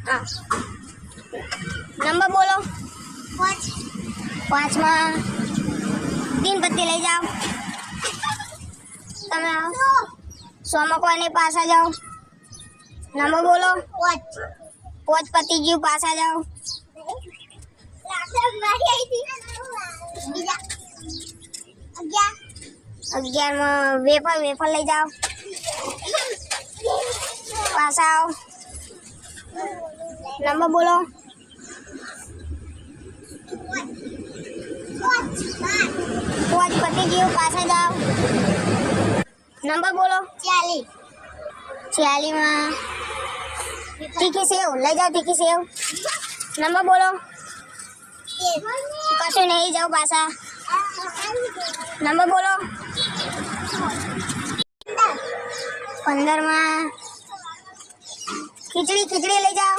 हाँ नंबर बोलो। 5 में 3 पत्ती ले जाओ। તમે આવો 100 માં કોઈને પાસ આ જાઓ। નંબર બોલો। 5 પત્તી ગયું, પાસ આ જાઓ। 11 में વેફર લઈ જાઓ, પાસ આવો। નંબર બોલો। 5 પત્તી ગયું, પાસ આ જાઓ। नंबर बोलो। 40 में तीखी सेव ले जाओ, तीखी सेव। नंबर बोलो। कशु नहीं, जाओ पासा। नंबर बोलो। 15 में खिचड़ी ले जाओ।